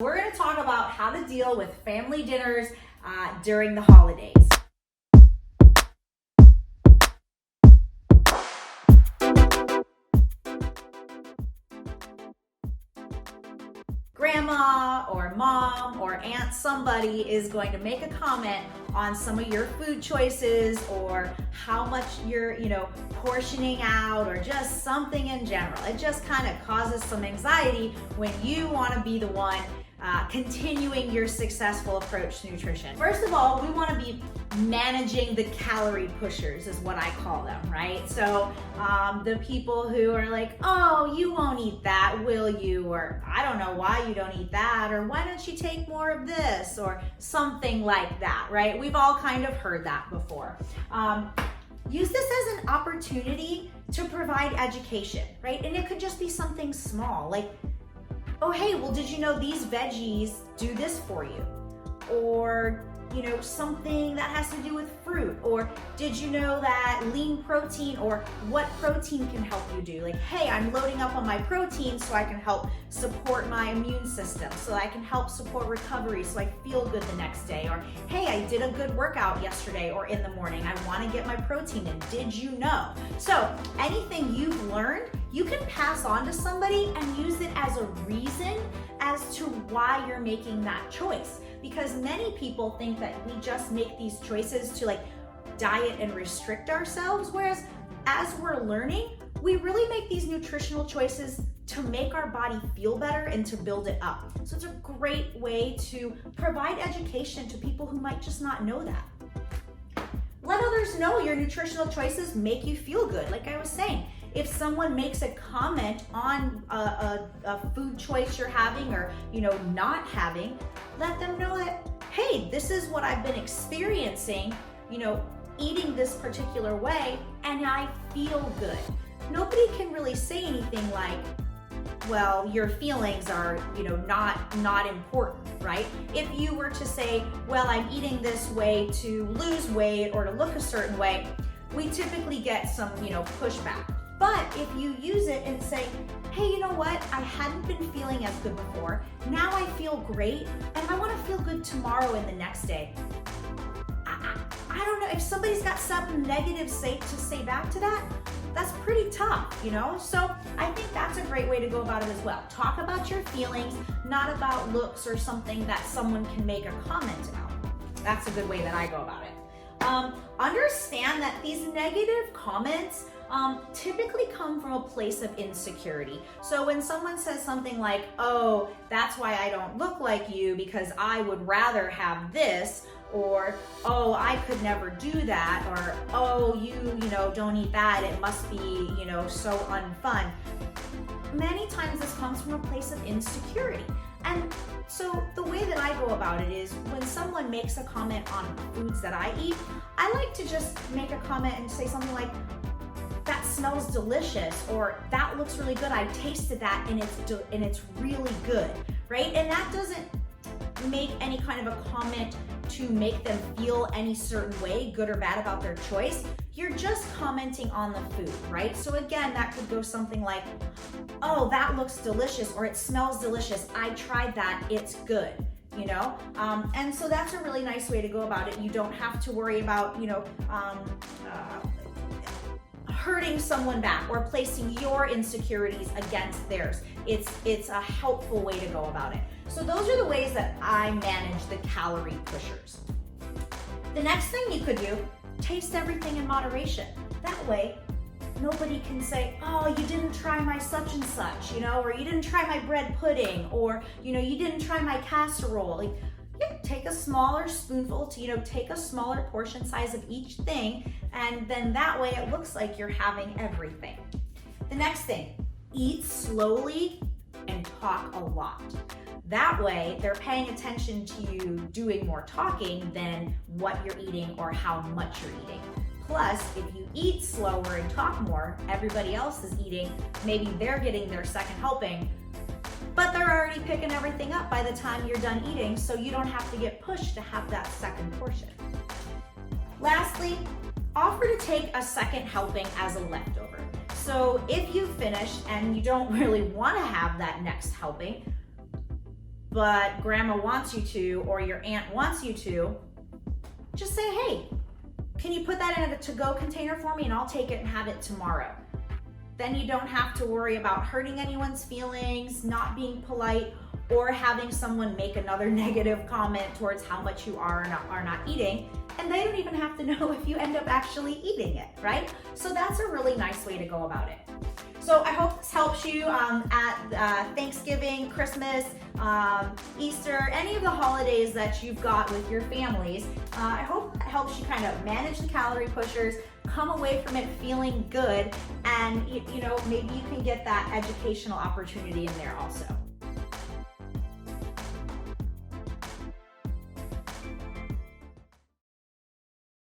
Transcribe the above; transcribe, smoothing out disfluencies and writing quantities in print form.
We're going to talk about how to deal with family dinners during the holidays. Grandma or mom or aunt somebody is going to make a comment on some of your food choices or how much you're, portioning out or just something in general. It just kind of causes some anxiety when you want to be the one continuing your successful approach to nutrition. First of all, we want to be managing the calorie pushers is what I call them, right? So the people who are like, oh, you won't eat that, will you? Or I don't know why you don't eat that, or why don't you take more of this, or something like that, right? We've all kind of heard that before. Use this as an opportunity to provide education, right? And it could just be something small, like, oh, hey, well, did you know these veggies do this for you? Or, something that has to do with fruit. Or did you know that lean protein or what protein can help you do? Like, hey, I'm loading up on my protein so I can help support my immune system, so I can help support recovery so I feel good the next day. Or, hey, I did a good workout yesterday or in the morning. I want to get my protein in. Did you know? So anything you've learned, you can pass on to somebody and use it as a reason as to why you're making that choice. Because many people think that we just make these choices to diet and restrict ourselves, whereas as we're learning, we really make these nutritional choices to make our body feel better and to build it up. So it's a great way to provide education to people who might just not know that. Let others know your nutritional choices make you feel good. Like I was saying, if someone makes a comment on a food choice you're having or not having, let them know that, hey, this is what I've been experiencing, eating this particular way, and I feel good. Nobody can really say anything like, well, your feelings are, not important, right? If you were to say, well, I'm eating this way to lose weight or to look a certain way, we typically get some, pushback. But if you use it and say, hey, you know what? I hadn't been feeling as good before. Now I feel great, and I want to feel good tomorrow and the next day. I don't know, if somebody's got something negative to say back to that, that's pretty tough, So I think that's a great way to go about it as well. Talk about your feelings, not about looks or something that someone can make a comment about. That's a good way that I go about it. Understand that these negative comments typically come from a place of insecurity. So when someone says something like, oh, that's why I don't look like you because I would rather have this, or, oh, I could never do that, or, oh, you don't eat that, it must be, so unfun. Many times this comes from a place of insecurity. And so the way that I go about it is when someone makes a comment on foods that I eat, I like to just make a comment and say something like, that smells delicious, or that looks really good. I tasted that and it's really good, right? And that doesn't make any kind of a comment to make them feel any certain way, good or bad, about their choice. You're just commenting on the food, right? So again, that could go something like, oh, that looks delicious, or it smells delicious. I tried that, it's good. And so that's a really nice way to go about it. You don't have to worry about, hurting someone back or placing your insecurities against theirs. It's a helpful way to go about it. So those are the ways that I manage the calorie pushers. The next thing you could do, taste everything in moderation. That way, nobody can say, oh, you didn't try my such and such, or you didn't try my bread pudding, or, you didn't try my casserole. Take a smaller spoonful to, take a smaller portion size of each thing, and then that way it looks like you're having everything. The next thing, eat slowly and talk a lot. That way they're paying attention to you doing more talking than what you're eating or how much you're eating. Plus, if you eat slower and talk more, everybody else is eating, maybe they're getting their second helping, but they're already picking everything up by the time you're done eating, so you don't have to get pushed to have that second portion. Lastly, offer to take a second helping as a leftover. So if you finish and you don't really want to have that next helping, but grandma wants you to, or your aunt wants you to, just say, hey, can you put that in a to-go container for me and I'll take it and have it tomorrow. Then you don't have to worry about hurting anyone's feelings, not being polite, or having someone make another negative comment towards how much you are or not eating, and they don't even have to know if you end up actually eating it, right? So that's a really nice way to go about it. So I hope this helps you at Thanksgiving, Christmas, Easter, any of the holidays that you've got with your families. I hope that helps you kind of manage the calorie pushers, come away from it feeling good, and maybe you can get that educational opportunity in there also.